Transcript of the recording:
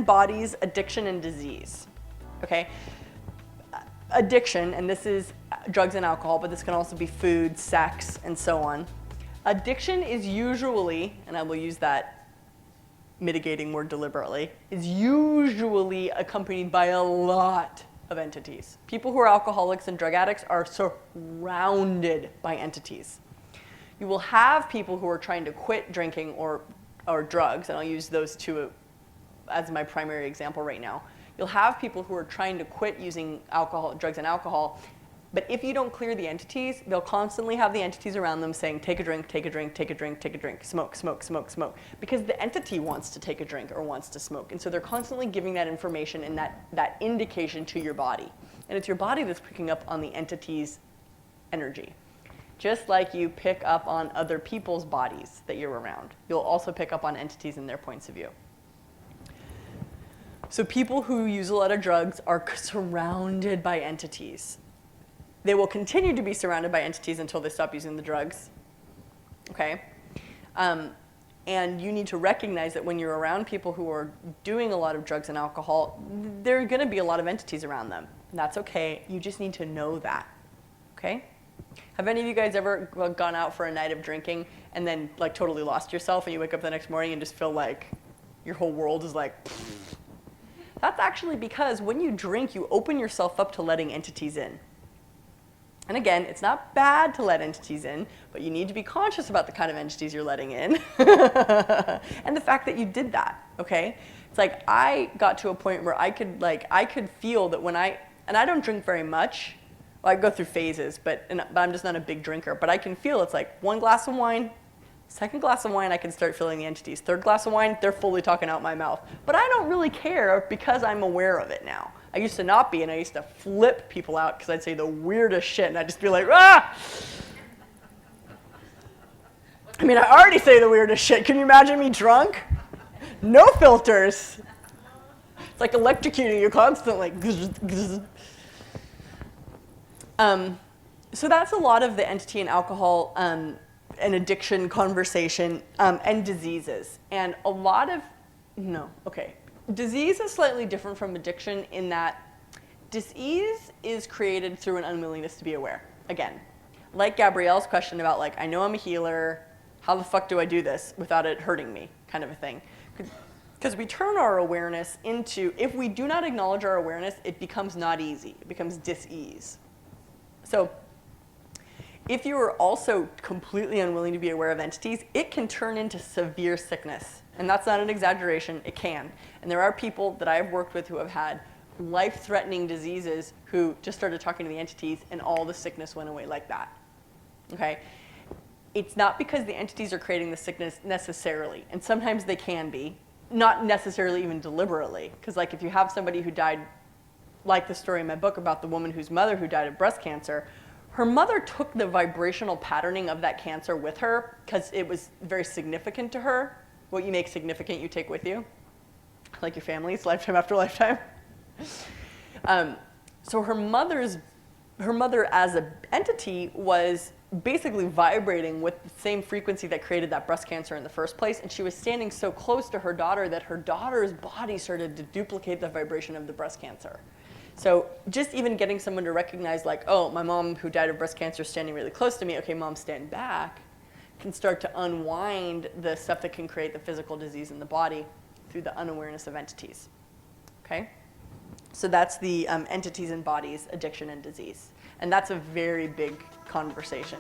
bodies, addiction, and disease. Okay? Addiction, and this is drugs and alcohol, but this can also be food, sex, and so on. Addiction is usually, and I will use that mitigating word deliberately, is usually accompanied by a lot of entities. People who are alcoholics and drug addicts are surrounded by entities. You will have people who are trying to quit drinking or drugs, and I'll use those two as my primary example right now. You'll have people who are trying to quit using alcohol, drugs and alcohol, but if you don't clear the entities, they'll constantly have the entities around them saying, take a drink, take a drink, take a drink, take a drink, smoke, smoke, smoke, smoke, because the entity wants to take a drink or wants to smoke. And so they're constantly giving that information and that indication to your body. And it's your body that's picking up on the entity's energy. Just like you pick up on other people's bodies that you're around, you'll also pick up on entities and their points of view. So people who use a lot of drugs are surrounded by entities. They will continue to be surrounded by entities until they stop using the drugs, okay? And you need to recognize that when you're around people who are doing a lot of drugs and alcohol, there are gonna be a lot of entities around them. And that's okay, you just need to know that, okay? Have any of you guys ever gone out for a night of drinking and then like totally lost yourself and you wake up the next morning and just feel like your whole world is like, pfft? That's actually because when you drink, you open yourself up to letting entities in. And again, it's not bad to let entities in, but you need to be conscious about the kind of entities you're letting in and the fact that you did that, okay? It's like I got to a point where I could feel that when and I don't drink very much. Well, I go through phases, but I'm just not a big drinker. But I can feel it's like one glass of wine, second glass of wine, I can start feeling the entities. Third glass of wine, they're fully talking out my mouth. But I don't really care because I'm aware of it now. I used to not be, and I used to flip people out because I'd say the weirdest shit, and I'd just be like, ah! I mean, I already say the weirdest shit. Can you imagine me drunk? No filters. It's like electrocuting you constantly. So that's a lot of the entity and alcohol and addiction conversation and diseases. And a lot of, disease is slightly different from addiction in that disease is created through an unwillingness to be aware. Again, like Gabrielle's question about like, I know I'm a healer, how the fuck do I do this without it hurting me, kind of a thing. Because we turn our awareness into, if we do not acknowledge our awareness, it becomes not easy, it becomes dis-ease. So if you are also completely unwilling to be aware of entities, it can turn into severe sickness. And that's not an exaggeration, it can. And there are people that I've worked with who have had life-threatening diseases who just started talking to the entities and all the sickness went away like that, okay? It's not because the entities are creating the sickness necessarily, and sometimes they can be, not necessarily even deliberately, because like if you have somebody who died, like the story in my book about the woman whose mother who died of breast cancer, her mother took the vibrational patterning of that cancer with her because it was very significant to her. What you make significant, you take with you, like your family's lifetime after lifetime. So her mother as an entity was basically vibrating with the same frequency that created that breast cancer in the first place, and she was standing so close to her daughter that her daughter's body started to duplicate the vibration of the breast cancer. So just even getting someone to recognize like, oh, my mom who died of breast cancer is standing really close to me, okay, mom, stand back, can start to unwind the stuff that can create the physical disease in the body through the unawareness of entities, okay? So that's the entities and bodies, addiction and disease. And that's a very big conversation.